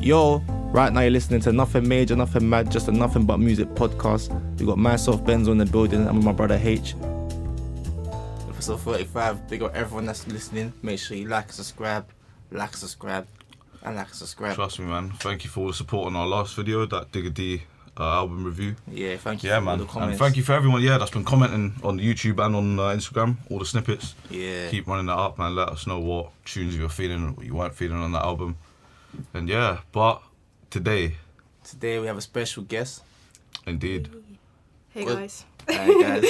Yo, right now you're listening to Nothing Major, Nothing Mad, just a Nothing But Music podcast. We got myself, Benzo, in the building, and with my brother H. Episode 35, big up everyone that's listening. Make sure you like and subscribe, and like and subscribe. Trust me, man. Thank you for all the support on our last video, that Digga D album review. Yeah, thank you for all the comments. And thank you for everyone, that's been commenting on YouTube and on Instagram, all the snippets. Yeah. Keep running that up, man. Let us know what tunes you're feeling, what you weren't feeling on that album. And but today we have a special guest. Indeed. Hey guys. Hey guys.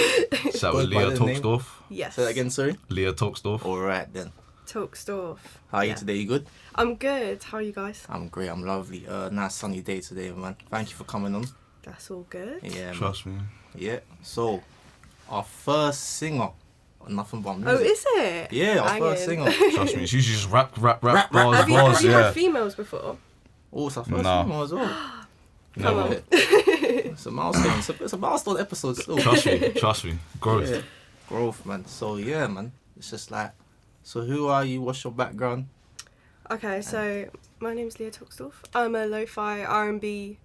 Shout out Leah Tolksdorf. Yes. Say that again, sorry? Leah Tolksdorf. Alright then. Tolksdorf. How are you today? You good? I'm good. How are you guys? I'm great, I'm lovely. Nice sunny day today, man. Thank you for coming on. That's all good. Yeah, man. Trust me. Yeah. So, our first singer on Nothing But Music. Oh, is it? Yeah, our first singer. Trust me, it's usually just rap, Rap. bars, Have you yeah. had females before? Oh, it's our first No. singer as well. Come on. It's a milestone. It's a milestone episode still. Trust me. Growth. Yeah. Growth, man. So, yeah, man. It's just like, so who are you? What's your background? Okay, so my name's Leah Tolksdorf. I'm a lo-fi R&B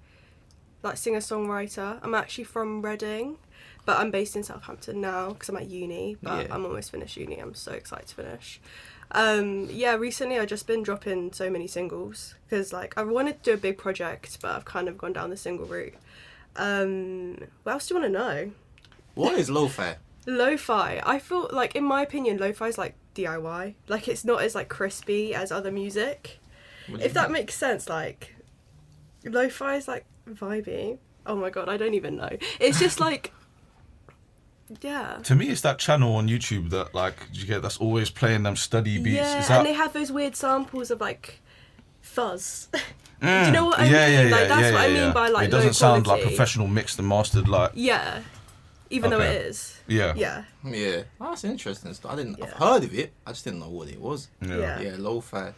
singer-songwriter. I'm actually from Reading, but I'm based in Southampton now because I'm at uni, but I'm almost finished uni. I'm so excited to finish. Recently I've just been dropping so many singles because I wanted to do a big project, but I've kind of gone down the single route. What else do you want to know? What is lo-fi? Lo-fi, I feel in my opinion, lo-fi is like DIY. It's not as crispy as other music. If that makes sense, lo-fi is vibey. Oh my god, I don't even know. It's just yeah. To me, it's that channel on YouTube that you get that's always playing them study beats. Yeah, and they have those weird samples of fuzz. Do you know what I mean? That's what I mean by it doesn't sound quality. professional mixed and mastered Yeah. Even though it is. Yeah. Yeah. Yeah. Oh, that's interesting. I've Yeah. heard of it. I just didn't know what it was. Yeah. Yeah, lo-fi.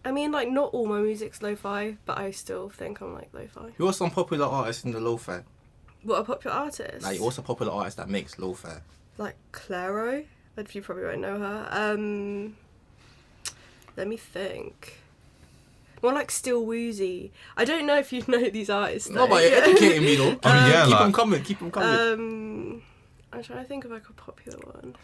I mean, not all my music's lo-fi, but I still think I'm lo-fi. Who are some popular artists in the lo-fi? What are popular artists? What's a popular artist that makes lo-fi? Clairo. You probably won't know her. Let me think. More Still Woozy. I don't know if you know these artists. No, but you're educating me though. Keep them coming. I'm trying to think of a popular one.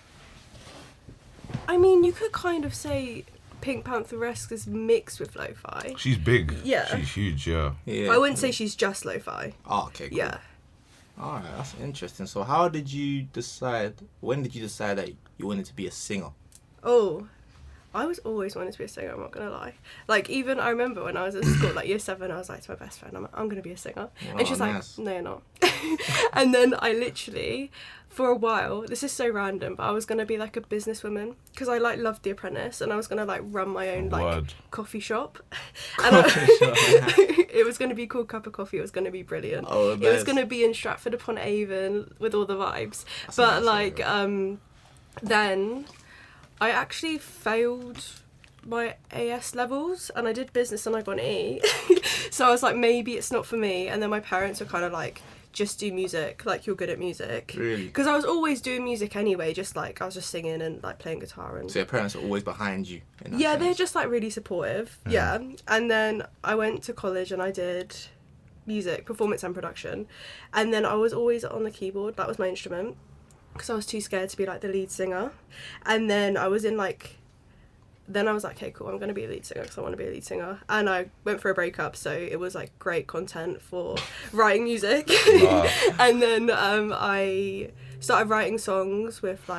I mean, you could kind of say Pink Panther-esque is mixed with lo-fi. She's big. Yeah. She's huge, yeah. I wouldn't say she's just lo-fi. Oh, okay, cool. Yeah. Alright, that's interesting. So when did you decide that you wanted to be a singer? Oh, I was always wanting to be a singer, I'm not going to lie. Even, I remember when I was at school, year 7, I was to my best friend, I'm going to be a singer. Oh, and she's nice. no, you're not. And then I literally, for a while, this is so random, but I was going to be a businesswoman, because I loved The Apprentice, and I was going to run my own coffee shop. And it was going to be called Cup of Coffee, it was going to be brilliant. Oh, it was going to be in Stratford-upon-Avon with all the vibes. That's but then I actually failed my AS levels and I did business and I got an E. So I was maybe it's not for me. And then my parents were kind of just do music, you're good at music. Really? Because I was always doing music anyway, just I was just singing and playing guitar. And so your parents are always behind you? Yeah, they're just really supportive. Mm. Yeah. And then I went to college and I did music, performance and production. And then I was always on the keyboard, that was my instrument. Because I was too scared to be the lead singer. And then I was in then I was okay, cool, I'm going to be a lead singer because I want to be a lead singer. And I went for a breakup, so it was great content for writing music. Wow. And then I started writing songs with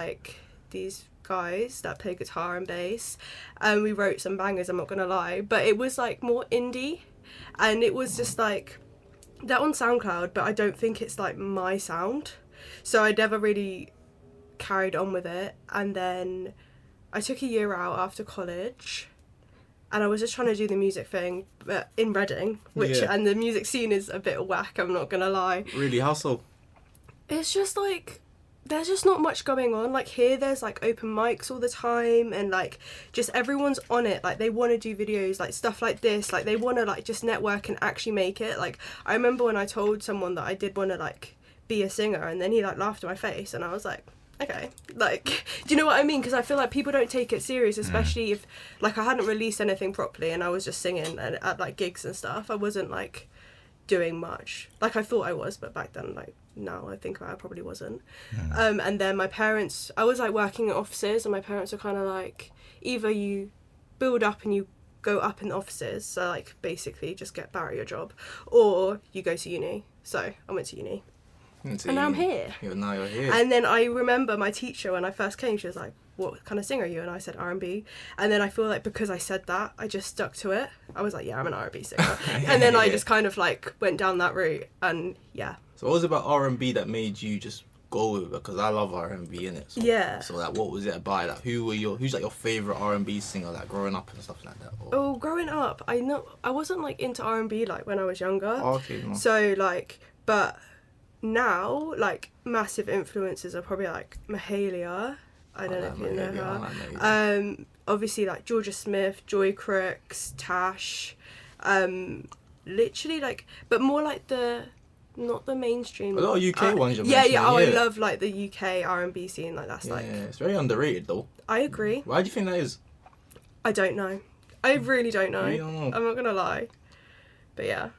these guys that play guitar and bass. And we wrote some bangers, I'm not going to lie. But it was more indie. And it was just they're on SoundCloud, but I don't think it's my sound. So I never really carried on with it. And then I took a year out after college and I was just trying to do the music thing but in Reading, and the music scene is a bit whack, I'm not going to lie. Really? How so? It's just there's just not much going on. Here there's open mics all the time and just everyone's on it. They want to do videos, stuff like this. They want to just network and actually make it. I remember when I told someone that I did want to be a singer and then he laughed at my face and I was okay. Like, do you know what I mean? Because I feel like people don't take it serious, especially if, like, I hadn't released anything properly and I was just singing at like gigs and stuff. I wasn't like doing much. Like, I thought I was, but back then, like, now I think about it, I probably wasn't. And then my parents, I was like working in offices, and my parents were kind of like, either you build up and you go up in the offices, so like basically just get better at your job, or you go to uni. So I went to uni. And now I'm here. Now you're here. And then I remember my teacher, when I first came, she was like, what kind of singer are you? And I said R&B. And then I feel like because I said that, I just stuck to it. I was like, yeah, I'm an R&B singer. And then I just kind of like went down that route, and yeah. So what was it about R&B that made you just go with it? Because I love R&B, innit? So, Yeah. So like, what was it about? Like, who's like your favorite R&B singer, like growing up and stuff like that? Or... Oh, growing up, I wasn't like into R&B like when I was younger. Oh, okay. No. So like, but now like massive influences are probably like Mahalia. I don't know if you know her. Obviously like Georgia Smith, Joy Crooks, Tash, literally like, but more like not the mainstream. A lot of UK ones. Yeah. I love like the UK R&B scene. Like that's like. Yeah, it's very underrated though. I agree. Why do you think that is? I don't know. I really don't know. You don't know. I'm not gonna lie. But yeah.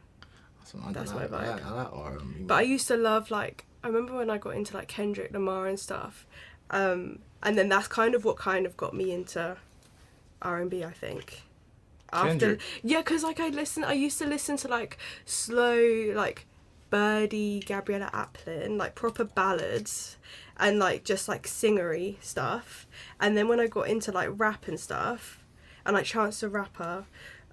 That's my vibe. I like R&B. But I used to love like, I remember when I got into like Kendrick Lamar and stuff, and then that's kind of what kind of got me into R&B, I think. Kendrick? Yeah, because like I used to listen to like slow like Birdie, Gabriella Aplin, like proper ballads and like just like singery stuff. And then when I got into like rap and stuff and like Chance the Rapper,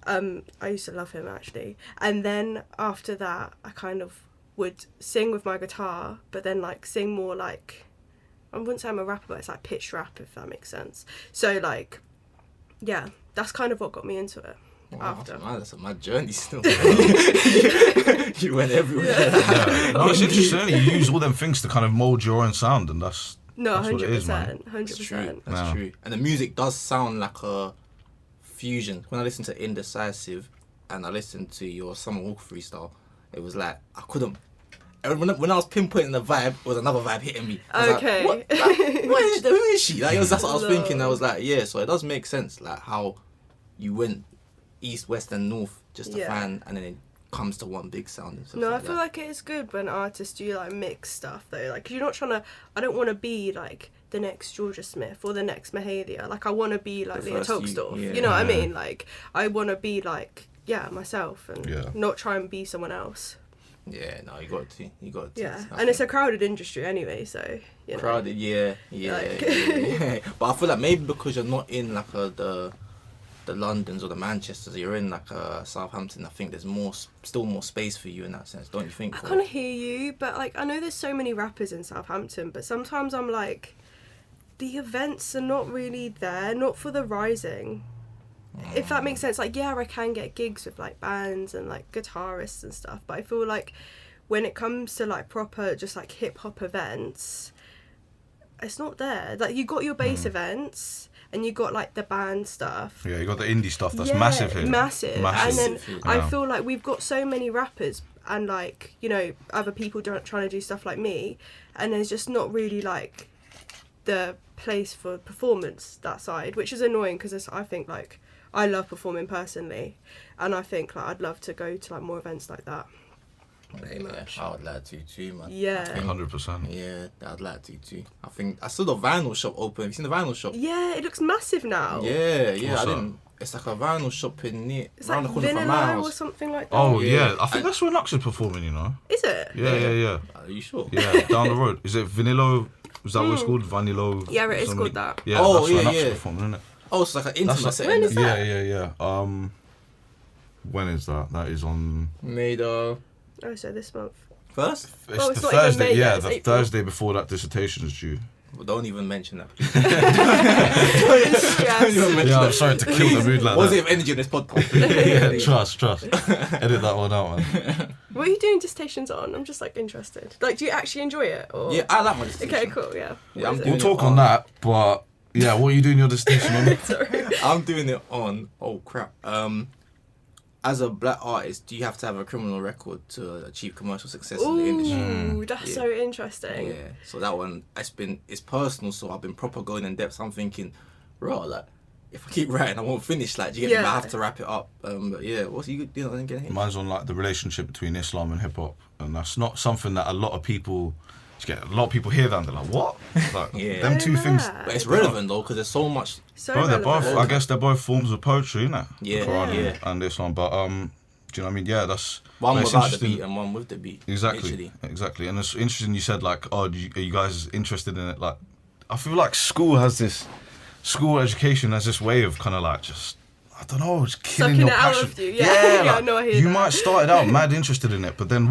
I used to love him actually. And then after that, I kind of would sing with my guitar, but then like sing more like, I wouldn't say I'm a rapper, but it's like pitch rap, if that makes sense. So like, yeah, that's kind of what got me into it. Wow, After. that's my journey still. You went everywhere. Yeah. No, it's interesting. You use all them things to kind of mold your own sound, and that's No, what it is, man. 100%. That's true. 100%. That's true. And the music does sound like a fusion. When I listened to Indecisive and I listened to your Summer Walk freestyle, it was like I couldn't. When I was pinpointing the vibe, it was another vibe hitting me. I was Okay. like, who is she? Like, that's what I was thinking. I was like, yeah. So it does make sense, like how you went east, west, and north just to find, and then it comes to one big sound. And stuff No, like I feel like it is good when artists do like mix stuff though. Like, 'cause you're not trying to. I don't want to be like the next Georgia Smith or the next Mahalia. Like, I want to be like Leah Tolksdorf. You know what I mean? Like, I want to be like myself and not try and be someone else. Yeah, no, you got to. Yeah, and it's a crowded industry anyway, so you know. Crowded, yeah. But I feel like maybe because you're not in like the Londons or the Manchesters, you're in like Southampton. I think there's still more space for you in that sense, don't you think? I kind of hear you, but like I know there's so many rappers in Southampton, but sometimes I'm like, the events are not really there, not for the rising. If that makes sense. Like, yeah, I can get gigs with like bands and like guitarists and stuff, but I feel like when it comes to like proper just like hip hop events, it's not there. Like, you got your bass events and you got like the band stuff. Yeah, you got the indie stuff that's massive here. Massive. And then I feel like we've got so many rappers and like, you know, other people trying to do stuff like me, and there's just not really like the place for performance that side, which is annoying because I think like I love performing personally, and I think like I'd love to go to like more events like that. Very much. I would like to too, man. Yeah. 100%. Yeah, I'd like to too. I think I saw the vinyl shop open. Have you seen the vinyl shop? Yeah, it looks massive now. Yeah. What's I didn't. It's like a vinyl shop in near It's around like the corner from my Vanilla house. or something like that. Oh yeah, I think that's where Lux is performing. You know. Is it? Yeah. Are you sure? Yeah, down the road. Is it Vanillo? Is that what it's called? Vanillo? Yeah, it is called that. Yeah, that's where Lux is performing, isn't it? Oh, it's like an intimate setting. When is that? Yeah. When is that? That is on. Made Oh, so this month. first? It's Oh, the it's not even Thursday. May yet, Yeah, it's the April. Thursday before that dissertation is due. Well, don't even mention that. Yeah, I'm sorry to kill the mood like Positive that. energy on this podcast. Trust. Edit that one out, man. What are you doing dissertations on? I'm just like interested. Like, do you actually enjoy it? Or? Yeah, I like my dissertation. Okay, cool. Yeah. Yeah, I'm What is doing We'll talk it on that, but yeah, what are you doing your dissertation on? it? Sorry. I'm doing it on. Oh crap. as a black artist, do you have to have a criminal record to achieve commercial success in the industry? Ooh, that's so interesting. Yeah. So that one, it's personal. So I've been proper going in depth. So I'm thinking, like, if I keep writing, I won't finish. Like, do you get me? I have to wrap it up. But yeah, what's you know? I didn't get hit. Mine's on like the relationship between Islam and hip hop, and that's not something that a lot of people hear that and they're like, what? Like, them two things. But it's relevant though, because there's so much. Bro, they're both. I guess they're both forms of poetry, innit? Yeah, Quran and Islam. But do you know what I mean? Yeah, that's one without the beat and one with the beat. Exactly. And it's interesting. You said like, are you guys interested in it? Like, I feel like school education has this way of kind of like just, I don't know, just killing your passion. Out of you. Yeah, like, no, I hear you that. might start out mad interested in it, but then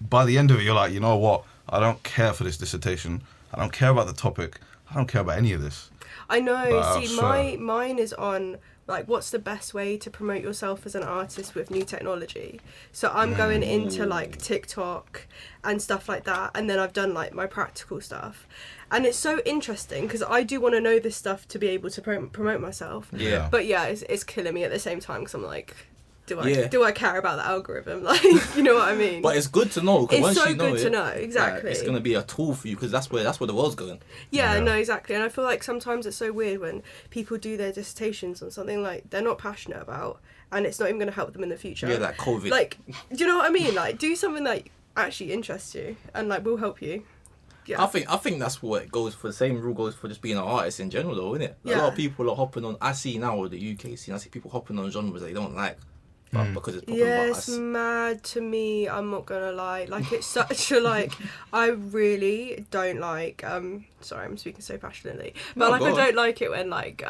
by the end of it, you're like, you know what? I don't care for this dissertation. I don't care about the topic. I don't care about any of this. I know. But See, mine is on like what's the best way to promote yourself as an artist with new technology. So I'm going into like TikTok and stuff like that, and then I've done like my practical stuff. And it's so interesting because I do want to know this stuff to be able to promote myself. Yeah. But yeah, it's killing me at the same time because I'm like, do I care about the algorithm? Like, you know what I mean? But it's good to know. It's once so you know good to know, exactly. Like, it's gonna be a tool for you because that's where the world's going. Yeah, no, exactly. And I feel like sometimes it's so weird when people do their dissertations on something like they're not passionate about, and it's not even going to help them in the future. Yeah, like COVID. Like, do you know what I mean? Like, do something that actually interests you and like will help you. Yeah. I think that's what it goes for. The same rule goes for just being an artist in general, though, isn't it? Yeah. A lot of people are hopping on. I see now with the UK scene. I see people hopping on genres they don't like, but because it's popular. Yeah, it's mad to me. I'm not gonna lie. Like, it's such a like. I really don't like. Sorry, I'm speaking so passionately, but No, like I go don't like it when like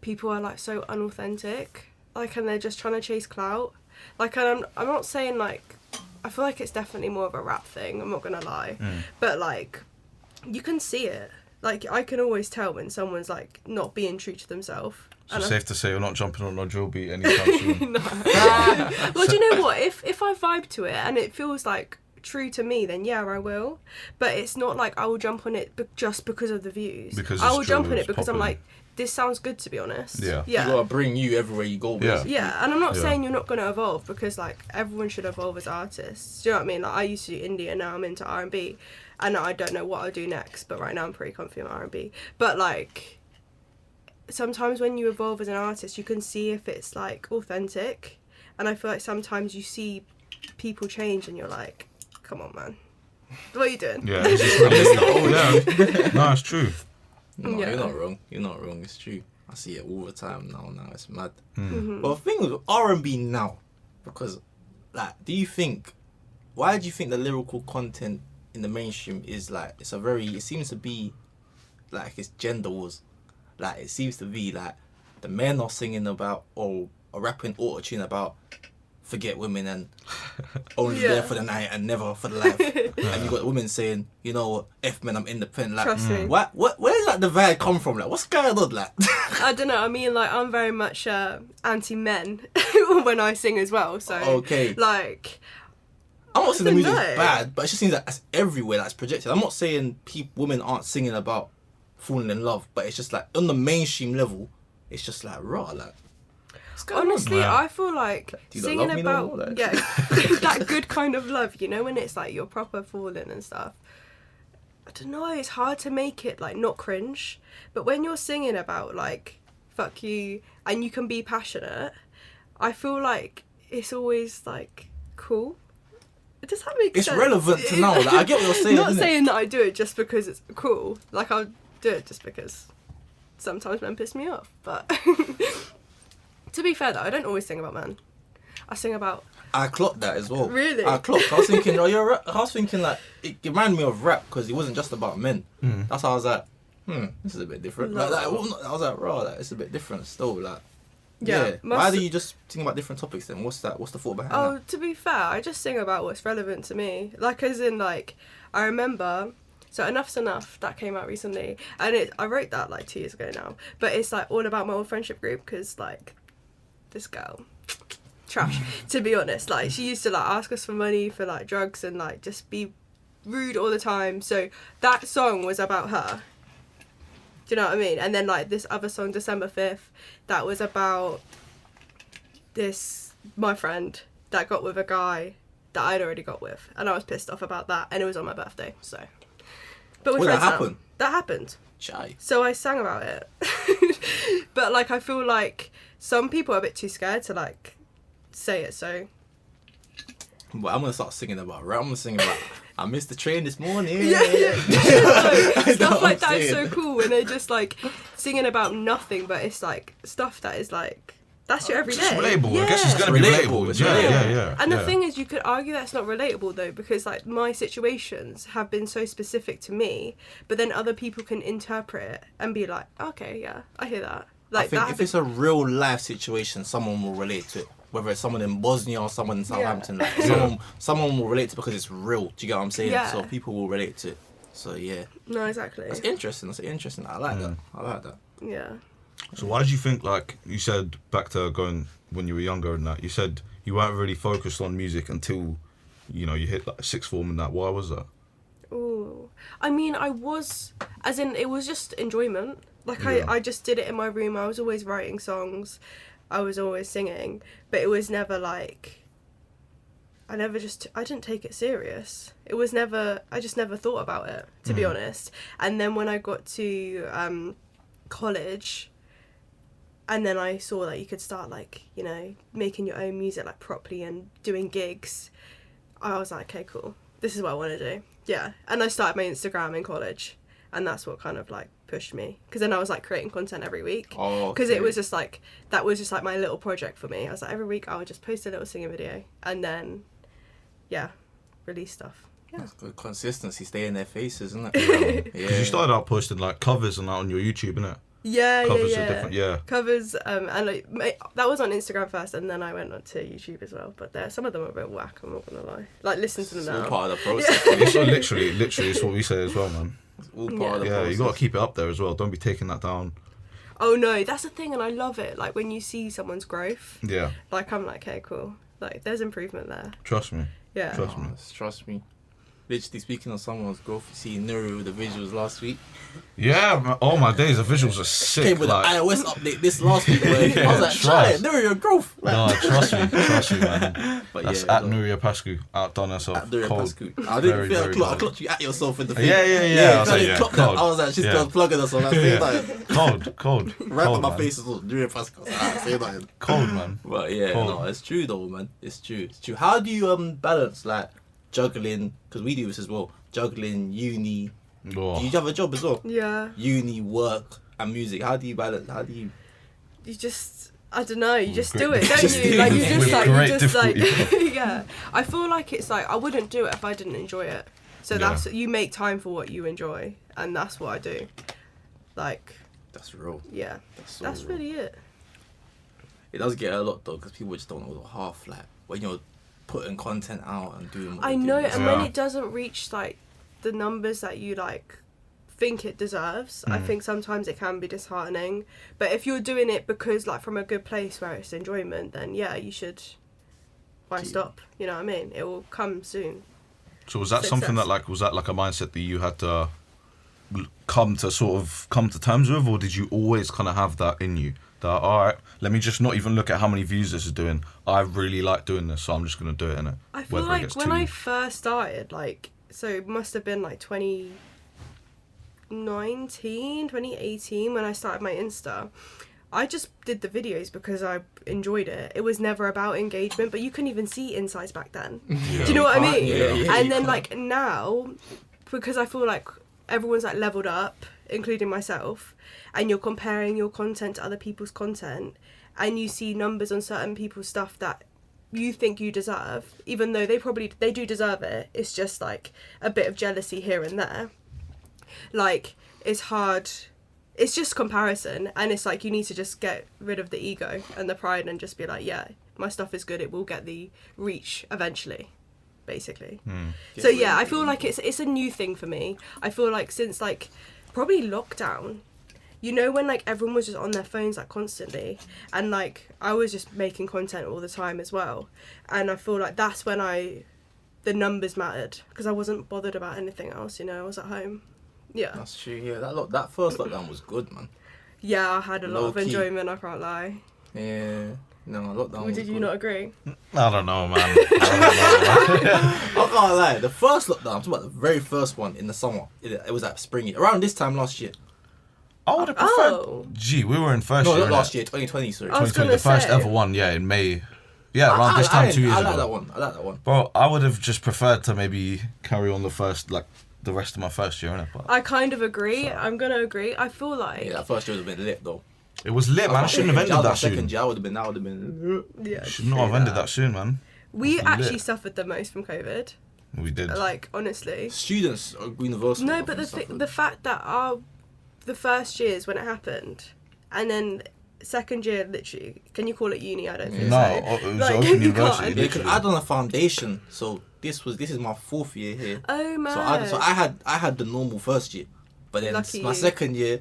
people are like so unauthentic, like, and they're just trying to chase clout. Like, and I'm not saying like. I feel like it's definitely more of a rap thing, I'm not gonna lie. But like, you can see it. Like, I can always tell when someone's like not being true to themselves. So safe to say you're not jumping on a drill beat anytime soon. No. Well, do you know what? If I vibe to it and it feels like true to me, then yeah, I will. But it's not like I will jump on it just because of the views. Because I will jump on it because I'm like, this sounds good, to be honest. Yeah. You gotta bring you everywhere you go. Basically. Yeah, and I'm not saying you're not gonna evolve because like everyone should evolve as artists. Do you know what I mean? Like, I used to do indie and now I'm into R&B, and I don't know what I'll do next. But right now I'm pretty comfy on R&B. But like, sometimes when you evolve as an artist, you can see if it's like authentic, and I feel like sometimes you see people change and you're like, come on, man, what are you doing? Yeah, it's just really, yeah. No, it's true. No, you're not wrong. You're not wrong. It's true. I see it all the time now. Now it's mad. But the thing with R&B now, because like, why do you think the lyrical content in the mainstream is like, it seems to be like it's gender wars. Like, it seems to be like the men are singing about or rapping auto-tune about forget women and only there for the night and never for the life. And you got the women saying, you know what, F men, I'm independent. Like, Trust me. where does that divide come from? Like, what's going on? Like, I don't know. I mean, like, I'm very much anti-men when I sing as well. So, okay. like, I'm not saying the music's know. bad, but it just seems like that's everywhere. That's projected. I'm not saying women aren't singing about falling in love, but it's just like on the mainstream level, it's just like raw. Like, honestly, I feel like Do you not singing love me no about more, like? that good kind of love, you know, when it's like you're proper falling and stuff. I don't know, it's hard to make it like not cringe, but when you're singing about like fuck you and you can be passionate, I feel like it's always like cool. Does that make sense? It's relevant to now. Like, I get what you're saying. Not isn't saying it? that I do it just because it's cool. Like, I'll do it just because sometimes men piss me off, but to be fair though, I don't always sing about men. I sing about. I clocked that as well. Really? I clocked. I was thinking, I was thinking like it reminded me of rap because it wasn't just about men. That's how I was like, this is a bit different. No. Like, I was like, raw, like, it's a bit different still. Like, Yeah. Why do you just think about different topics then? What's the thought behind that? Oh, to be fair, I just sing about what's relevant to me. Like, as in, like, I remember. So Enough's Enough, that came out recently, and I wrote that like 2 years ago now. But it's like all about my old friendship group because like this girl, trash. To be honest, like she used to like ask us for money for like drugs and like just be rude all the time. So that song was about her. Do you know what I mean? And then like this other song, December 5th, that was about my friend that got with a guy that I'd already got with, and I was pissed off about that, and it was on my birthday, so. But we're friends now. That happened. Chai. So I sang about it. But like, I feel like some people are a bit too scared to like say it, so. But I'm gonna start singing about it. I'm gonna sing about I missed the train this morning. Yeah. No, stuff like that is so cool, and they're just like singing about nothing, but it's like stuff that is like, that's your everyday. It's relatable. Yeah. I guess it's gonna be relatable. It's Yeah. And the thing is, you could argue that's not relatable though, because like my situations have been so specific to me, but then other people can interpret it and be like, okay, yeah, I hear that. Like, I think if it's a real life situation, someone will relate to it. Whether it's someone in Bosnia or someone in Southampton, like someone will relate to it because it's real. Do you get what I'm saying? Yeah. So people will relate to it. So yeah. No, exactly. That's interesting. I like that. I like that. Yeah. So why did you think, like you said, back to going when you were younger and that, you said you weren't really focused on music until, you hit like sixth form and that. Why was that? Ooh. I mean, I was, as in, it was just enjoyment. Like, Yeah. I just did it in my room. I was always writing songs. I was always singing. But it was never like, I didn't take it serious. It was never, I just never thought about it, to be honest. And then when I got to college, and then I saw that you could start like, making your own music like properly and doing gigs, I was like, okay, cool. This is what I want to do. Yeah. And I started my Instagram in college, and that's what kind of like pushed me, because then I was like creating content every week, because it was just like, that was just like my little project for me. I was like, every week I would just post a little singing video and then release stuff. That's good consistency. Stay in their faces, isn't it? Because you started out posting like covers and that on your YouTube, innit? Covers are different, covers, and like that was on Instagram first, and then I went on to YouTube as well, but some of them are a bit whack, I'm not gonna lie. Like, listen to them It's now. all part of the process. It's literally it's what we say as well, man. It's all part of the Yeah, process. you gotta keep it up there as well. Don't be taking that down. Oh no, that's the thing, and I love it. Like, when you see someone's growth, Yeah. like, I'm like, okay, cool. Like, there's improvement there. Trust me. Yeah. Trust me. Literally, speaking of someone's growth, you see Nuri with the visuals last week. Yeah, all my days, the visuals are sick. Came with like, the iOS update this last week. Where I was like, trust. try it, Nuri, your growth. No, trust me, man. But That's yeah, at Nuria Pascu, outdone herself. At Nuria Cold. Pascu. I didn't feel very I clocked you at yourself in the thing. Yeah. I was like, I yeah, clocked that. cold. I was like, she's Yeah. just plugging us on that same time. Cold. Right cold, on my man. face as well. Nuri Pascu. I was like, alright, say that. Cold, man. But yeah, Cold. no, it's true though, man. It's true. How do you balance like juggling? Because we do this as well. Juggling, uni. Oh. Do you have a job as well? Yeah. Uni, work, and music. How do you balance? How do you? You just, I don't know, you just great do it, don't Just you? do Like, it. you just With like, great you just like, difficulty. yeah. I feel like it's like, I wouldn't do it if I didn't enjoy it. So Yeah. that's, you make time for what you enjoy, and that's what I do. Like, That's real. yeah. That's That's real. really it. It does get a lot though, because people just don't know the half. Like when you're putting content out and doing. What I you're know, doing. and when Yeah. it doesn't reach like the numbers that you like think it deserves, I think sometimes it can be disheartening. But if you're doing it because like from a good place where it's enjoyment, then yeah, you should. Why Keep- stop? You know what I mean? It will come soon. So was that something Success. that was that like a mindset that you had to come to terms with, or did you always kind of have that in you? That, all right, let me just not even look at how many views this is doing. I really like doing this, so I'm just gonna do it, innit? I feel like when I first started, like, so it must have been like 2018 when I started my Insta. I just did the videos because I enjoyed it. It was never about engagement, but you couldn't even see insides back then. Do you know what I mean? Yeah, And you then can't. like now, because I feel like everyone's like leveled up, including myself, and you're comparing your content to other people's content, and you see numbers on certain people's stuff that you think you deserve, even though they do deserve it. It's just like a bit of jealousy here and there. Like, it's hard. It's just comparison, and it's like you need to just get rid of the ego and the pride and just be like, yeah, my stuff is good, it will get the reach eventually, basically. So yeah, I feel like it's a new thing for me. I feel like since like probably lockdown, you know, when like everyone was just on their phones like constantly, and like I was just making content all the time as well, and I feel like that's when the numbers mattered, because I wasn't bothered about anything else, you know, I was at home. Yeah. That's true. Yeah, that first lockdown was good, man. Yeah, I had a lot of Low-key. enjoyment, I can't lie. Yeah. No, lockdown. Or was did you good. not agree? I don't know, man. I I can't lie. The first lockdown, I'm talking about the very first one in the summer. It was at spring, around this time last year. would have preferred. Oh. Gee, we were in first No, year. not innit? last year, 2020. Sorry. I was 2020, gonna the first say. ever one, yeah, in May. Yeah, around this time 2 years I ago. like that one. I like that one. Bro, I would have just preferred to maybe carry on the rest of my first year, innit? But I kind of agree. I'm gonna agree. I feel like Yeah, that first year would have been lit though. it was lit, man. I shouldn't have ended that soon. Second year, that would have been. yeah, Should not have true ended that. that soon, man. We Lit. actually suffered the most from COVID. We did. Like honestly. Students are universal. No, I but think, the fact that the first years when it happened, and then second year literally, can you call it uni? I don't think No, so. it was Like, open you university. can't. they could add on a foundation. So this is my 4th year here. Oh man. So I had the normal first year, but then Lucky my you. second year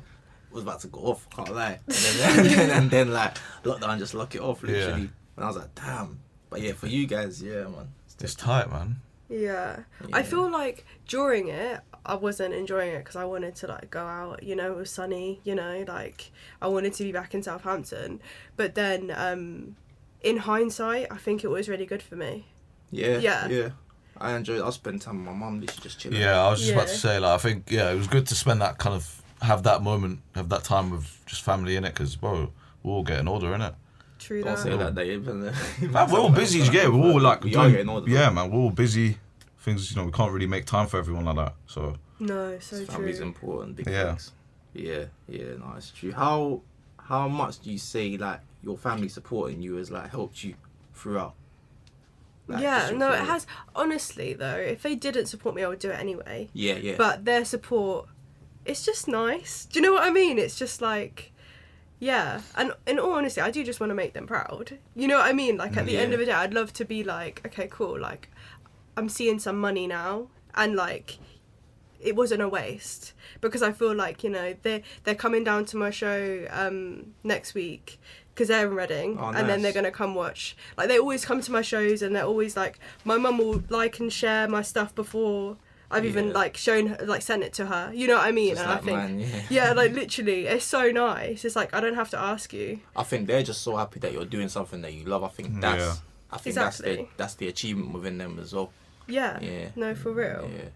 was about to go off. Can't lie. And then like lockdown just lock it off literally. Yeah. And I was like, damn. But yeah, for you guys, yeah, man. It's tight, man. Yeah. Yeah. I feel like during it, I wasn't enjoying it because I wanted to like go out, you know, it was sunny, you know, like I wanted to be back in Southampton. But then in hindsight, I think it was really good for me. Yeah. I enjoyed it. I spent time with my mum, literally just chilling. Yeah, I was just about to Yeah. say, like, I think, yeah, it was good to spend that kind of, have that moment, have that time with just family in it, because, bro, we're all getting older, innit? True Don't that. say that, Dave. Man, we're all busy, yeah, we're all like, we are getting older. yeah, man, we're all busy. Things, you know, we can't really make time for everyone like that, so. No, so Family's true. important. Big Yeah. things. Yeah, no, it's true. How much do you say like your family supporting you has like helped you throughout? Like, Yeah, just your no, it career? has. Honestly, though, if they didn't support me, I would do it anyway. Yeah. But their support, it's just nice. Do you know what I mean? It's just like, yeah. And in all honesty, I do just want to make them proud. You know what I mean? Like, at the end Yeah. of the day, I'd love to be like, okay, cool. Like, I'm seeing some money now. And, like, it wasn't a waste. Because I feel like, you know, they're coming down to my show next week. Because they're in Reading, Oh, and then nice. they're going to come watch. Like, they always come to my shows, and they're always, like, my mum will like and share my stuff before I've even, Yeah. like, sent it to her. You know what I mean? Just And I like think, mine, yeah. yeah, like, literally, it's so nice. It's like, I don't have to ask you. I think they're just so happy that you're doing something that you love. I think Yeah. Exactly. that's the achievement within them as well. Yeah. Yeah. No, for real. Yeah.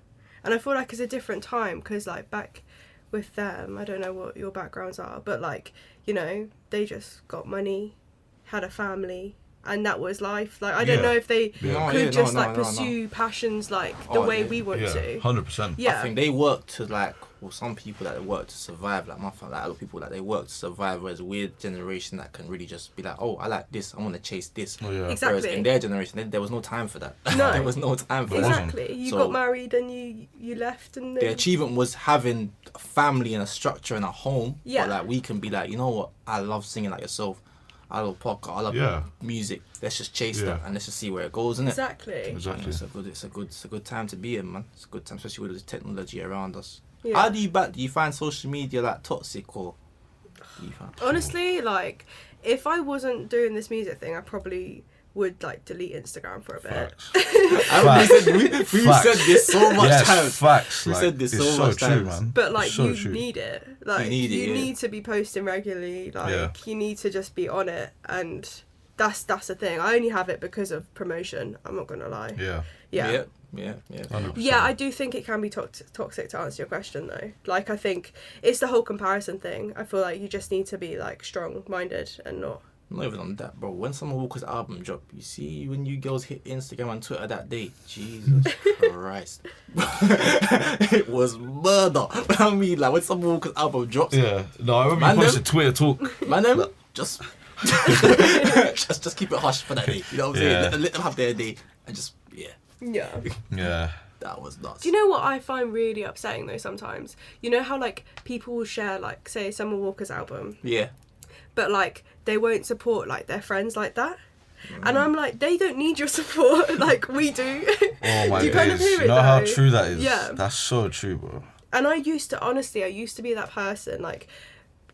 And I feel like it's a different time, because, like, back with them, I don't know what your backgrounds are, but, like, you know, they just got money, had a family, and that was life. Like, I don't Yeah. know if they Yeah. could No, just no, like no. pursue passions like the Oh, way yeah. we want Yeah, to. 100%. Yeah. I think they work to like, well, some people that work to survive, like my family, like a lot of people that they work to survive, whereas we're a generation that can really just be like, oh, I like this, I want to chase this. Oh, yeah. Exactly. Whereas in their generation, there was no time for that. No. There was no time for There that. wasn't. Exactly. You So- got married and you left, and The then... achievement was having a family and a structure and a home. Yeah. But like we can be like, you know what? I love singing like yourself. I love podcast. I love Yeah. music. Let's just chase Yeah. that and let's just see where it goes, innit? Exactly. Exactly. It's a good time to be in, man. It's a good time, especially with the technology around us. Yeah. How do you find social media like toxic, or do you find? Honestly, like, if I wasn't doing this music thing, I probably would like delete Instagram for a bit. Facts. We've Facts. said this so much Yes, times. facts. We like, said this it's so much true, times. man. But like, So you true. need it. Like, need it, you yeah. need to be posting regularly. Like, Yeah. you need to just be on it, and that's the thing. I only have it because of promotion. I'm not gonna lie. Yeah. Yeah. Yeah. 100%. Yeah, I do think it can be toxic to answer your question though. Like, I think it's the whole comparison thing. I feel like you just need to be like strong-minded and not. Not even on that, bro. When Summer Walker's album dropped, you see when you girls hit Instagram and Twitter that day, Jesus Christ, it was murder. I mean, like when Summer Walker's album drops, Yeah. No, I remember Man, you posted Twitter talk. man, them just just keep it hush for that day. You know what I'm Yeah. saying? Let them have their day and just Yeah. Yeah. that was nuts. Do you know what I find really upsetting though sometimes? You know how like people will share like, say, Summer Walker's album, Yeah. but like they won't support like their friends like that. And I'm like, they don't need your support like we do. Oh my Do you kind of days. hear You it know how though? true that is? Yeah. That's so true, bro. And I used to be that person, like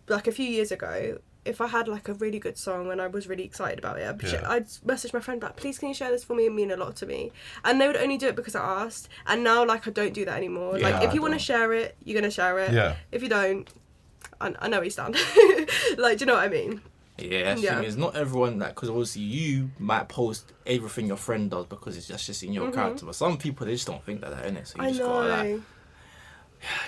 a few years ago, if I had like a really good song and I was really excited about it, Yeah. I'd message my friend like, please can you share this for me? It mean a lot to me. And they would only do it because I asked. And now like I don't do that anymore. Yeah, like if I you want to don't. share it, you're going to share it. Yeah. If you don't, I know where you stand. Like, do you know what I mean? Yeah, that's the thing is not everyone that, because obviously you might post everything your friend does because that's just in your character, but some people, they just don't think that, innit? So you just gotta like,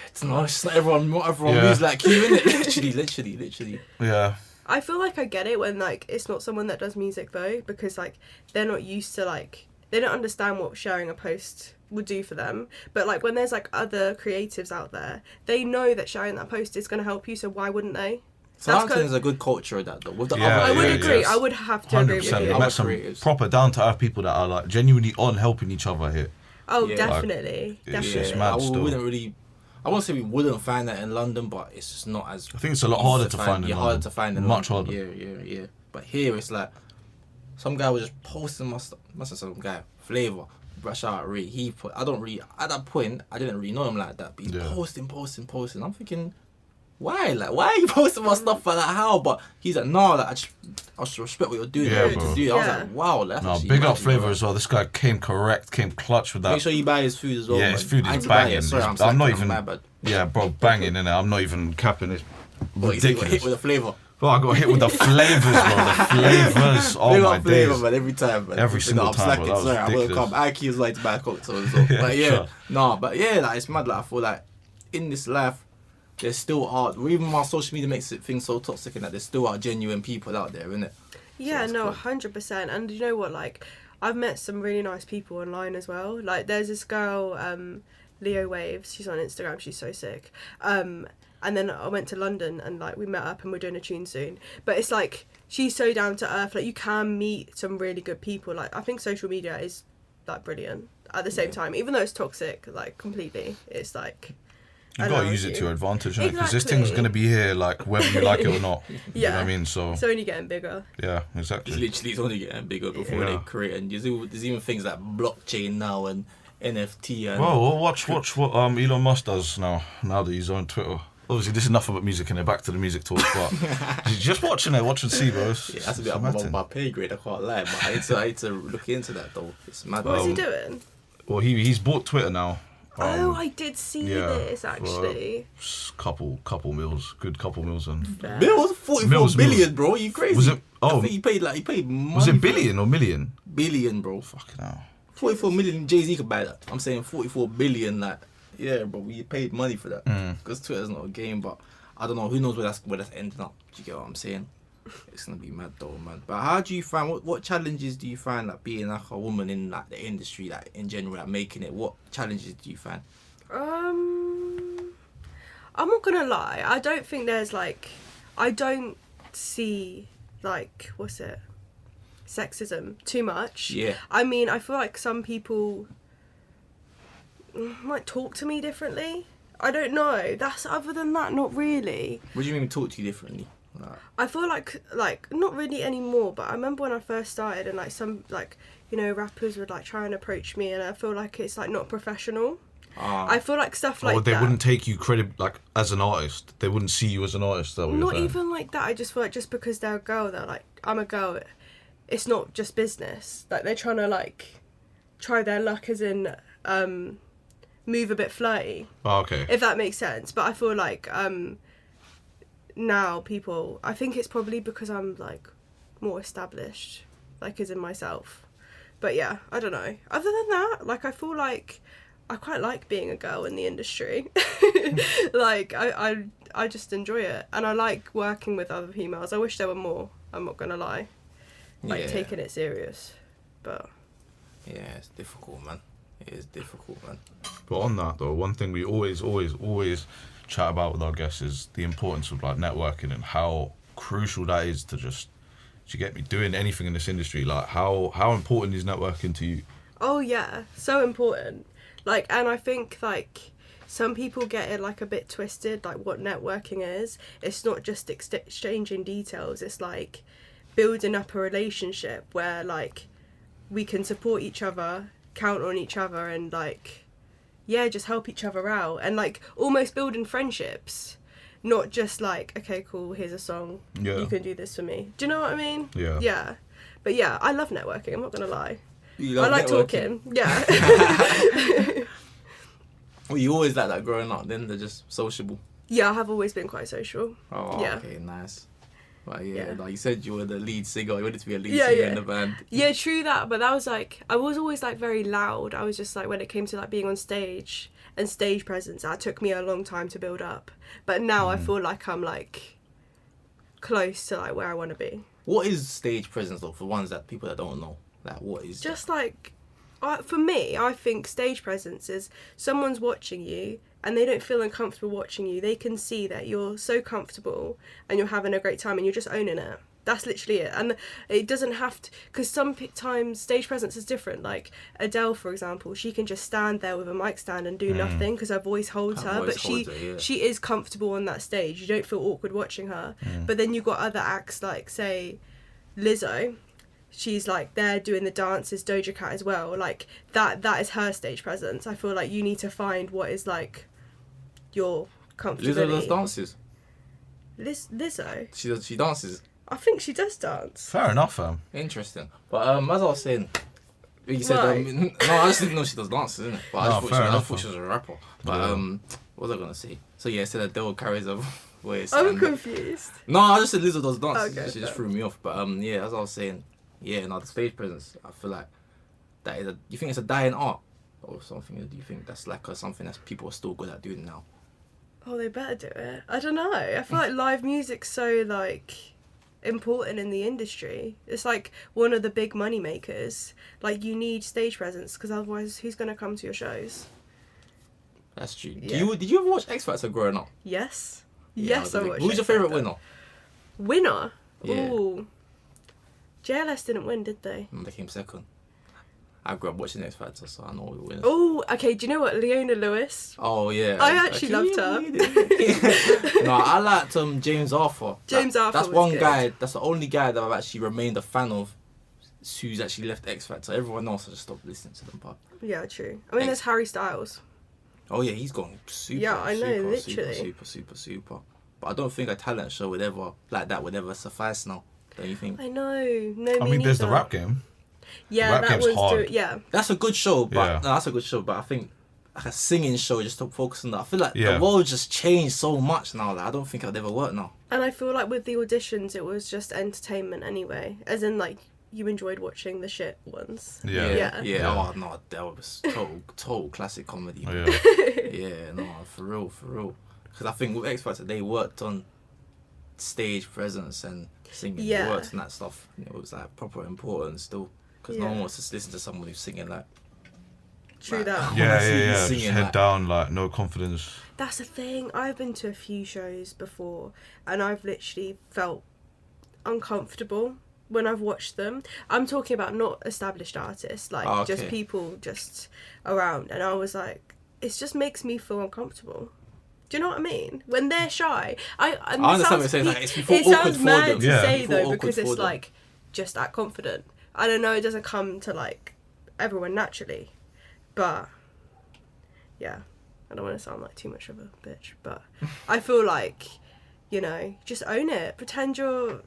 it's not everyone moves like you, innit? literally. Yeah. I feel like I get it when like it's not someone that does music though, because like they're not used to like, they don't understand what sharing a post would do for them. But like when there's like other creatives out there, they know that sharing that post is going to help you, so why wouldn't they? Southampton is a good culture of that though. With the I would agree. Yes. I would have to agree with you. We met some proper down to earth people that are like genuinely on helping each other here. Oh, definitely. Like, definitely. It's mad still. I won't say we wouldn't find that in London, but it's just not as. I think it's a lot harder to find. Harder to find in much London. harder. Yeah. But here it's like some guy was just posting my stuff. Must have some guy Flavor. Brush out Ray. He put. I don't really. At that point, I didn't really know him like that. But he's posting. I'm thinking, why? Like, why are you posting my stuff like that? How? But he's like, no, like, I just respect what you're doing. Yeah, bro. I was like, wow. That's big up Flavor as well. This guy came clutch with that. Make sure you buy his food as well. Yeah, his food is banging. Sorry, I'm not even. Yeah, bro, banging in it. I'm not even capping it. Ridiculous. Got hit with a Flavor. Bro, I got hit with the flavors, bro. The flavors. Oh my Flavor, days. man, every time, man. Every single time. Bro, sorry, I will come. Aki was like to buy a cocktail as well. But yeah, but yeah, like it's mad. Like I feel like in this life, there still are. Even while social media makes things so toxic, and that there still are genuine people out there, isn't it? Yeah, no, 100%. And you know what? Like, I've met some really nice people online as well. Like, there's this girl, Leo Waves. She's on Instagram. She's so sick. And then I went to London and like we met up and we're doing a tune soon. But it's like she's so down to earth. Like you can meet some really good people. Like I think social media is like brilliant at the same time, even though it's toxic. Like completely, it's like you gotta use it to your advantage, because this thing's gonna be here, like whether you like it or not. You know what I mean? So it's only getting bigger. Yeah, exactly. It's only getting bigger before they create. And there's even things like blockchain now and NFT. And well, watch what Elon Musk does now that he's on Twitter. Obviously, this is nothing but music, and back to the music talk. But just watch and see, bro. That's a bit above my pay grade. I can't lie, but I need to look into that though. It's mad. What's he doing? Well, he's bought Twitter now. I did see this actually. Couple mils, good couple mils, and mils, 44 billion, bro. You crazy? Was it? I think he paid money. Was it billion or million? Billion, bro. Fucking hell. 44 million. Jay-Z could buy that. I'm saying 44 billion, like. Yeah, bro, we paid money for that because Twitter's not a game, but I don't know. Who knows where that's ending up? Do you get what I'm saying? It's gonna be mad though, man. But how do you find what challenges do you find like being like a woman in like the industry, like in general, like making it? What challenges do you find? I'm not gonna lie. I don't think there's like, I don't see like sexism too much. Yeah. I mean, I feel like some people might talk to me differently. I don't know. That's other than that, not really. What do you mean talk to you differently? I feel like not really anymore, but I remember when I first started and like some like, you know, rappers would like try and approach me and I feel like it's like not professional. I feel like stuff like that. They wouldn't take you credit like as an artist. They wouldn't see you as an artist. Not even like that. I just feel like just because they're a girl, they're like, I'm a girl. It's not just business. Like they're trying to like try their luck as in move a bit flirty. Oh, okay. If that makes sense. But I feel like now people, I think it's probably because I'm like more established, like as in myself. But yeah, I don't know. Other than that, like I feel like I quite like being a girl in the industry. Like I just enjoy it, and I like working with other females. I wish there were more. I'm not gonna lie. Like taking it serious, but yeah, it's difficult, man. It is difficult, man. But on that though, one thing we always chat about with our guests is the importance of like networking and how crucial that is to just, do you get me, doing anything in this industry. Like how important is networking to you? Oh yeah, so important. Like, and I think like some people get it like a bit twisted, like what networking is. It's not just exchanging details. It's like building up a relationship where like we can support each other, count on each other, and like just help each other out, and like almost building friendships, not just like, okay, cool, here's a song, you can do this for me. Do you know what I mean? Yeah. But yeah, I love networking, I'm not gonna lie. I like talking. Yeah. Well, you always like that growing up, then they're just sociable. Yeah, I have always been quite social. Oh, yeah. Okay, nice. But yeah, Yeah. like you said, you were the lead singer. You wanted to be a lead Yeah, singer yeah. in the band. Yeah, true that, but that was like, I was always like very loud. I was just like, when it came to like being on stage and stage presence, that took me a long time to build up. But now I feel like I'm like close to like where I want to be. What is stage presence though, for ones that people that don't know? Like, what is Just like, for me, I think stage presence is someone's watching you and they don't feel uncomfortable watching you. They can see that you're so comfortable and you're having a great time and you're just owning it. That's literally it. And it doesn't have to, because sometimes stage presence is different. Like Adele, for example, she can just stand there with a mic stand and do nothing because her voice holds Her her. voice But holds her, yeah. she is comfortable on that stage. You don't feel awkward watching her. But then you've got other acts like, say, Lizzo. She's like there doing the dances, Doja Cat as well. Like that is her stage presence. I feel like you need to find what is like your comfortability. Lizzo does dances. Lizzo? She dances. I think she does dance. Fair enough, Interesting. But as I was saying, you said Right. no, I just didn't know she does dances, innit? But I No, just fair thought enough, she was a rapper. But Yeah. what was I gonna say? So yeah, I said Adele carries a voice. I'm and- confused. No, I just said Lizzo does dances. Okay, She just fair. threw me off. But yeah, as I was saying, yeah, no, the stage presence. I feel like that is you think it's a dying art or something? Or do you think that's like something that people are still good at doing now? Oh, they better do it. I don't know. I feel like live music's so like important in the industry. It's like one of the big money makers. Like you need stage presence because otherwise, who's gonna come to your shows? That's true. Yeah. Did you ever watch X Factor growing up? Yes. Yeah, Yes, I watched. Who's your X favourite Factor. winner? Winner? Yeah. Ooh. JLS didn't win, did they? They came second. I grew up watching X Factor, so I know all the winners. Oh, okay. Do you know what? Leona Lewis. Oh yeah. I actually loved her. No, I liked James Arthur. James Arthur That's was one good. guy. That's the only guy that I've actually remained a fan of. Who's actually left X Factor. Everyone else I just stopped listening to them. But Yeah, true. I mean, there's Harry Styles. oh yeah, he's gone super. Yeah, I know, super, literally. super. But I don't think a talent show would ever suffice now. Don't you think? I know. No, I me mean, there's the neither. rap game. Yeah, rap that game's was hard. yeah. That's a good show, but Yeah. no, that's a good show. But I think like a singing show, just to focus on that. I feel like Yeah. the world just changed so much now. Like I don't think it'd ever work now. And I feel like with the auditions, it was just entertainment anyway. As in, like, you enjoyed watching the shit ones. Yeah. Yeah. Oh no, that was total classic comedy. Oh, man. yeah. Yeah, no, for real. Because I think with X Factor, they worked on stage presence and singing. Yeah. They worked on that stuff. And it was like proper important still. Because no one wants to listen to someone who's singing like. True Like, that. Yeah, honestly, yeah. singing Just head like- down, like, no confidence. That's the thing. I've been to a few shows before, and I've literally felt uncomfortable when I've watched them. I'm talking about not established artists, like Oh, just okay. people just around. And I was like, it just makes me feel uncomfortable. Do you know what I mean? When they're shy, I understand what you're saying, like, it's awkward sounds for mad them. to Yeah. say It's though awkward because for it's them. like just that confident. I don't know. It doesn't come to like everyone naturally, but yeah, I don't want to sound like too much of a bitch, but I feel like, you know, just own it. Pretend you're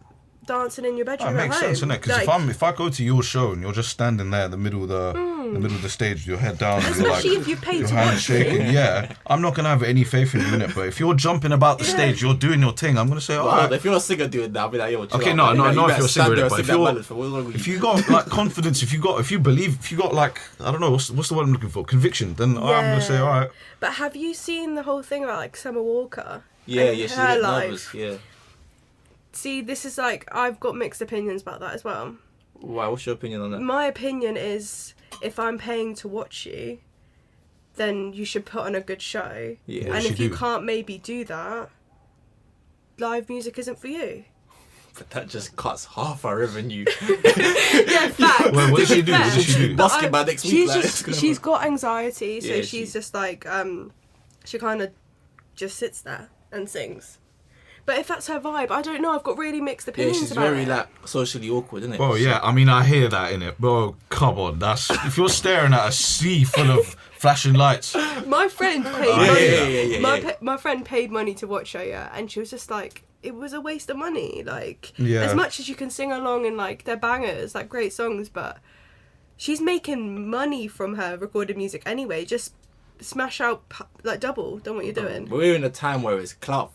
dancing in your bedroom That at makes home. sense, innit? Because if I go to your show and you're just standing there in the middle of the stage with your head down, and you're like, Especially if you paid your to hands watch shaking, me. yeah, I'm not gonna have any faith in you, innit? But if you're jumping about the Yeah. stage, you're doing your thing, I'm gonna say, Well, alright. if you're a singer doing that, I'll be like, yo, chill Okay, out, no, man. no, I You know if better you're a stand singer, there and but sing if that you're- ballad for what's wrong with If you? you got like confidence, if you believe, if you got like, I don't know, what's the word I'm looking for? Conviction, then I'm gonna say, Yeah. alright. But have you seen the whole thing about like Summer Walker? Yeah, and she's a her bit life? nervous. Yeah. See, this is like, I've got mixed opinions about that as well. Why? What's your opinion on that? My opinion is, if I'm paying to watch you, then you should put on a good show. Yeah. What And does if she you do? can't maybe do that, live music isn't for you. But that just cuts half our revenue. Yeah, facts. Wait, what did to she be do? What fair. did she do? But Busking by next week, she's like, just, it's she's got anxiety, so Yeah, she's she- just like, she kind of just sits there and sings. But if that's her vibe, I don't know. I've got really mixed Yeah, opinions she's about very it. like socially awkward, isn't it? Bro, yeah, I mean, I hear that, innit? Bro, come on, that's, if you're staring at a sea full of flashing lights, My friend paid Yeah, money. yeah. My friend paid money to watch her, yeah, and she was just like, it was a waste of money. Like, Yeah. as much as you can sing along and like they're bangers, like great songs, but she's making money from her recorded music anyway. Just smash out like double than what you're doing. We're in a time where it's clout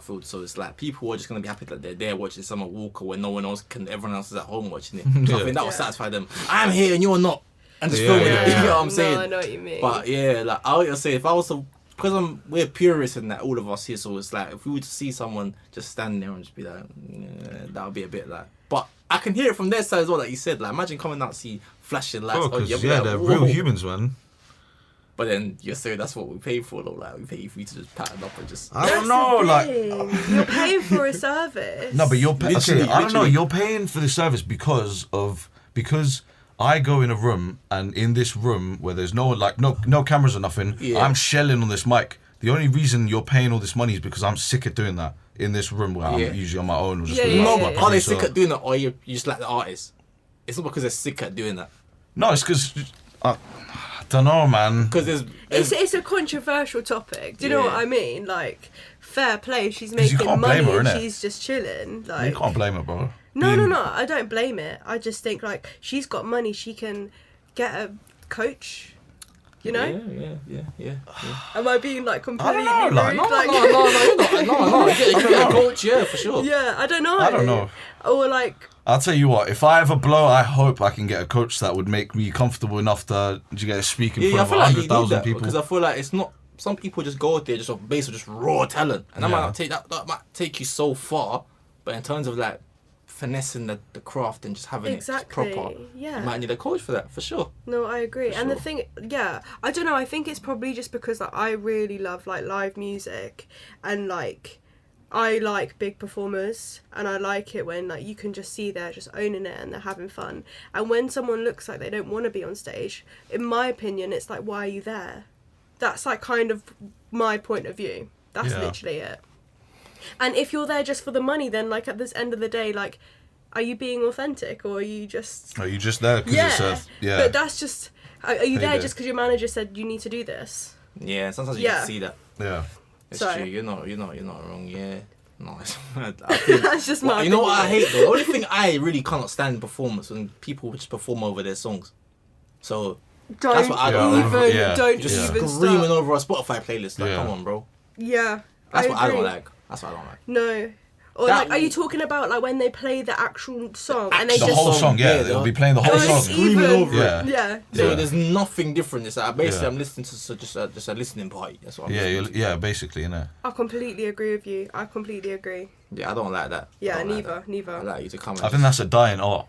filled, so it's like people are just gonna be happy that they're there watching someone walk when no one else can. Everyone else is at home watching it. So I think that will satisfy them. I'm here and you're not, and just filming it. You know what I'm saying? No, I know what you mean. But yeah, like I would say, if I was to, because we're purists in that, all of us here. So it's like if we were to see someone just stand there and just be like, that would be a bit like. But I can hear it from their side as well. Like you said, like imagine coming out, see flashing lights. They're real humans, man. But then you're saying that's what we pay for, though. Like we pay for you to just pattern up and just. I don't know, like you're paying for a service. No, but you're Literally. I don't know. You're paying for the service because I go in a room and in this room where there's no cameras or nothing. Yeah. I'm shelling on this mic. The only reason you're paying all this money is because I'm sick of doing that in this room where I'm usually on my own. Or just Are they sick at doing that, or you just like the artist? It's not because they're sick at doing that. No, it's because. I don't know, man. Because it's a controversial topic. Do you know what I mean? Like, fair play. She's making you can't money blame her, and innit? she's just chilling. Like, You can't blame her, bro. No. I don't blame it. I just think like she's got money. She can get a coach. You know? Yeah. Am I being like completely rude? I don't know, like, No. You get a coach, yeah, for sure. Yeah, I don't know. I don't know. Or like. I'll tell you what, if I ever blow, I hope I can get a coach that would make me comfortable enough to speak in front of 100,000 people. Because I feel like it's not. Some people just go out there just off base of just raw talent, and that might take you so far. But in terms of like finessing the craft and just having it just proper, you might need a coach for that, for sure. No, I agree. For and sure. the thing, I don't know. I think it's probably just because like, I really love like live music, and like. I like big performers, and I like it when like you can just see they're just owning it and they're having fun. And when someone looks like they don't want to be on stage, in my opinion, it's like, why are you there? That's like kind of my point of view. That's literally it. And if you're there just for the money, then like at this end of the day, like, are you being authentic or are you just? Are you just there because it's But that's just. Are you there just because your manager said you need to do this? Yeah, sometimes you can see that. Yeah. It's true. You're not wrong. Yeah. No, That's just my. You know what I hate though? The only thing I really cannot stand in performance when people just perform over their songs. So that's what I don't like. Don't just even screaming start. over a Spotify playlist. Like, come on, bro. Yeah. That's what I don't like. No. Or That- like, are you talking about like when they play the actual song and they The just whole song, they'll be playing the whole don't song. even, over it. Yeah. So there's nothing different. It's like basically I'm listening to just a listening party. That's what I'm listening to. Yeah, basically, innit? I completely agree with you. I completely agree. Yeah, I don't like that. Yeah, I don't like neither. that. I like you to come. I think that's a dying art.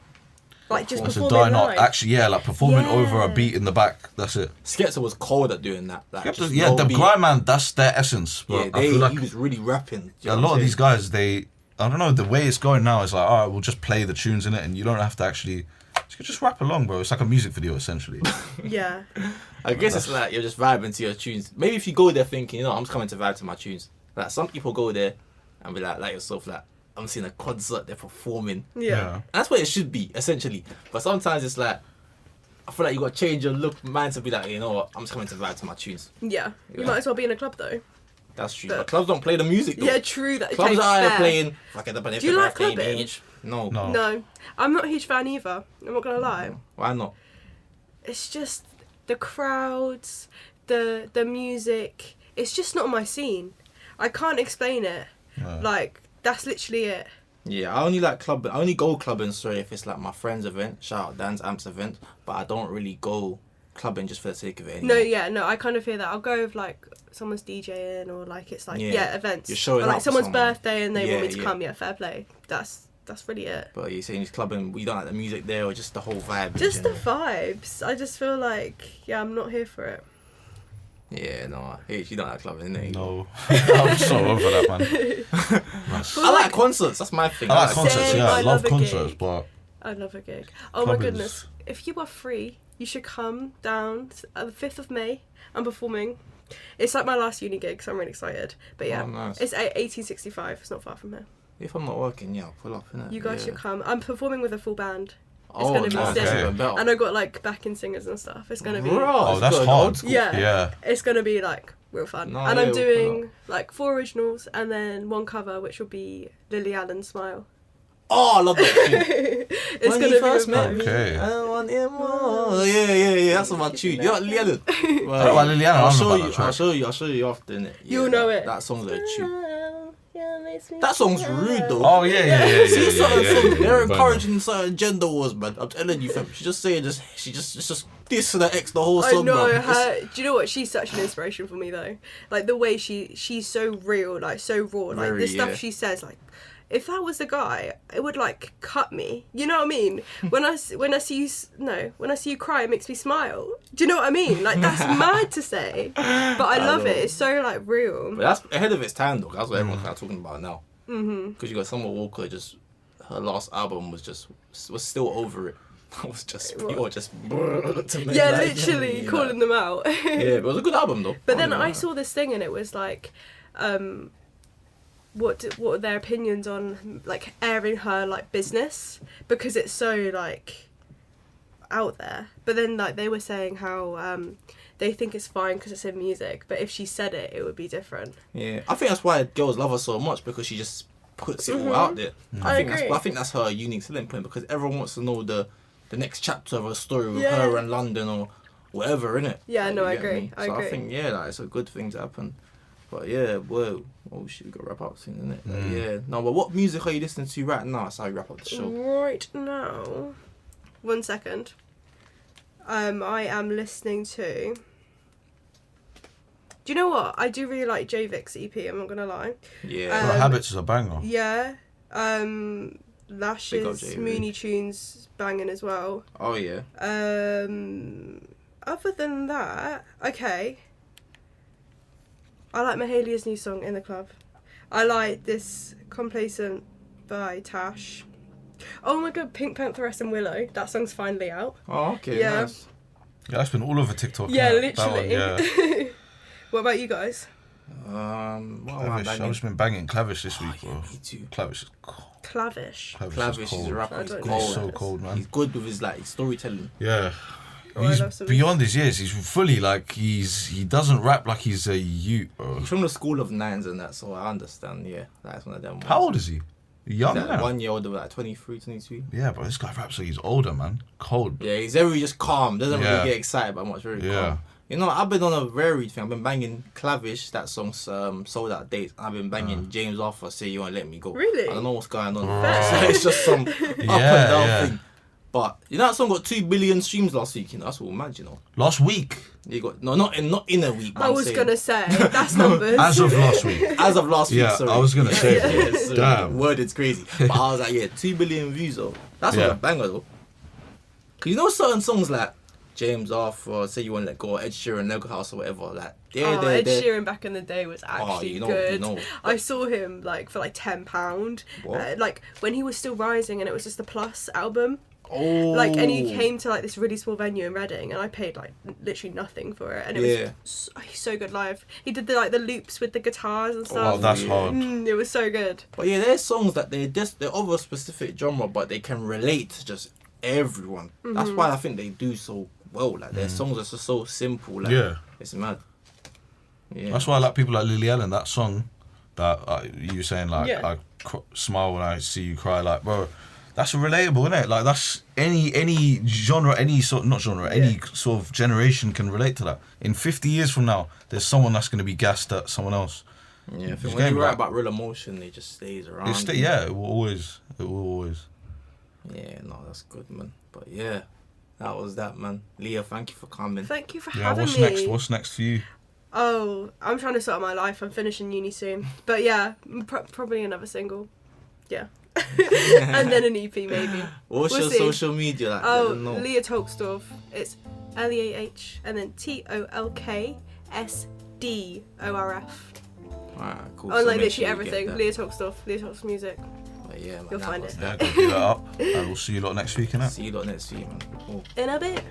Like just That's a performing dying art. live. Actually, like performing over a Yeah. beat in the back. That's it. Skepta was cold at doing that. Like, just Yeah, no the beat. grind man, that's their essence. But Yeah, I feel like he was really rapping. a lot of these guys, I don't know, the way it's going now is like, alright, we'll just play the tunes in it and you don't have to actually, you can just rap along, bro. It's like a music video, essentially. Yeah. I guess it's like you're just vibing to your tunes. Maybe if you go there thinking, I'm just coming to vibe to my tunes. Like some people go there and be like yourself, like, I'm seeing a concert, they're performing. Yeah. And that's what it should be, essentially. But sometimes it's like, I feel like you got to change your mind to be like, you know what, I'm just coming to vibe to my tunes. Yeah. You might as well be in a club though. That's true. But clubs don't play the music though. Yeah, true. That Clubs okay, are fair. playing. Fuck it up and Do you like clubbing? No. No. I'm not a huge fan either. I'm not gonna lie. Why not? It's just the crowds, the music. It's just not my scene. I can't explain it. No. Like that's literally it. Yeah, I only like clubbing. I only go clubbing, if it's like my friend's event. Shout out Dan's Amps event. But I don't really go clubbing just for the sake of it anymore. No, I kind of hear that. I'll go with like someone's DJing or like it's like events. You're showing or, like up for someone's someone. birthday and they want me to Yeah. come. Yeah, fair play. That's really it. But you're saying you're clubbing, you don't like the music there or just the whole vibe? in Just the general? vibes. I just feel like I'm not here for it. Yeah, no, I hate you don't like clubbing, innit? No. I'm so over that, man. I like concerts, that's my thing. I like concerts, Same, yeah. I I love love a concerts, gig. but I love a gig. Oh my Club is- goodness. If you are free, you should come down at the 5th of May. I'm performing. It's like my last uni gig, so I'm really excited. But yeah, Oh, nice. it's at 1865. It's not far from here. If I'm not working, I'll pull up, innit? You guys should come. I'm performing with a full band. Oh, gonna be nice. sick. That's even better. And I got like backing singers and stuff. It's gonna be Oh, that's good. hard. Old school. yeah. It's gonna be like real fun. No, and yeah, I'm we'll pull doing like 4 originals and then 1 cover, which will be Lily Allen's Smile. Oh, I love that tune. It's When gonna you be first with met me. me, Okay. I want him more. Yeah, that's my tune. You know Leah? I don't know Liliana, I I'll don't know show about you. that track. I'll show you after, innit? You'll know it. That song's a tune. That song's rude though. Oh yeah. See certain songs, they're Banger. encouraging certain gender wars, man. I'm telling you, fam. She just dissing her ex the whole I song, know bro. her. Do you know what? She's such an inspiration for me, though. Like the way she's so real, like so raw. Like Very, the stuff yeah. she says, like if that was the guy, it would like cut me. You know what I mean? When I see you cry, it makes me smile. Do you know what I mean? Like that's mad to say, but I love know. it. It's so like real. But that's ahead of its time, though. That's what everyone's kind of talking about now. Because you got Summer Walker, just her last album was still over it. I was just pure, just to make Yeah, life, literally you know. calling them out. Yeah, but it was a good album though. But then I saw this thing and it was like, what are their opinions on like airing her like business because it's so like out there. But then like they were saying how they think it's fine because it's in music, but if she said it, it would be different. Yeah, I think that's why girls love her so much because she just puts it all out there. I agree. I think that's her unique selling point because everyone wants to know the next chapter of her story with Yeah. her and London or whatever, innit? Yeah, no, you I get agree. me? I So agree. I think it's a good thing to happen. But yeah, whoa, oh shit, we got to wrap up soon, innit? But yeah, no, but what music are you listening to right now? That's how we wrap up the show. Right now, 1 second. I am listening to. Do you know what? I do really like Javic's EP. I'm not gonna lie. Yeah, Her Habits is a banger. Yeah. Big up Lashes, Javic. Mooney Tunes, banging as well. oh yeah. Other than that, okay. I like Mahalia's new song, In the Club. I like this Complacent by Tash. Oh my god, Pink Pantheress and Willow. That song's finally out. Oh okay, Yeah. nice. Yeah, that's been all over TikTok. Yeah, innit? That literally. one, yeah. What about you guys? What am I Clavish. banging? I've just been banging Clavish this week, bro. Me too. Clavish is cold. Clavish. Clavish is cold. a rapper. I He's don't cold. know. He's so cold, man. He's good with his like storytelling. Yeah. Oh, I He's love some- beyond his years. He's fully like he doesn't rap like he's a youth, bro. He's from the school of nines and that, so I understand. Yeah, that's one of them. How old is he? Young Like now. 1 year older, like 23, 22. Yeah, but this guy raps like he's older, man. Cold. Yeah, he's very just calm. Doesn't Yeah. really get excited about much. Very Yeah. calm. You know, I've been on a varied thing. I've been banging Clavish, that song's Sold Out Dates. I've been banging James Arthur, Say You Won't Let Me Go. Really? I don't know what's going on. Right. So it's just some up and down yeah. thing. But you know that song got 2 billion streams last week. You know that's all mad. You know, Last week, you got not in a week. But I I'm was saying, gonna say, that's numbers. as of last week. as of last week. Yeah, Sorry. I was gonna say, Yeah, sorry. damn. Word, it's crazy. But I was like, yeah, 2 billion views though. That's not Yeah. a banger though. Cause you know certain songs like James Arthur, Say You Won't Let Go, Ed Sheeran, Lego House or whatever. Like Ed Sheeran back in the day was actually you know, good. you know. I saw him like for like £10. What? Like when he was still rising, and it was just the Plus album. Oh, Like, and he came to like this really small venue in Reading, and I paid like literally nothing for it, and it was he's so good live. He did the loops with the guitars and Oh, stuff. that's hard. It was so good. But yeah, there's songs that they're of a specific genre, but they can relate to just everyone. That's why I think they do so well. Like their songs are just so simple. Like, Yeah. it's mad. Yeah, That's why I like people like Lily Allen. That song that you were saying, like, Yeah. I smile when I see you cry. Like, bro, that's relatable, innit? Like, that's any genre, any sort, not genre, any sort of generation can relate to that. In 50 years from now, there's someone that's going to be gassed at someone else. yeah. I It's think when getting you write back. about real emotion, it just stays around. Yeah, it will always. Yeah, no, that's good, man. But yeah, that was that, man. Leah, thank you for coming. Thank you for Yeah, having what's me. next? What's next for you? Oh, I'm trying to sort out my life. I'm finishing uni soon, but yeah, probably another single. Yeah. And then an EP maybe. What's We'll your see. social media like? Oh, Let them know. Leah Tolksdorf. It's Leah and then Tolksdorf. Alright, cool. On So like make literally sure you everything. get that. Leah Tolksdorf. Leah Tolksdorf music. But yeah, man, You'll that find was it. Yeah, that. go do that up. And we'll see you lot next week, innit? See you lot next week, man. Cool. In a bit.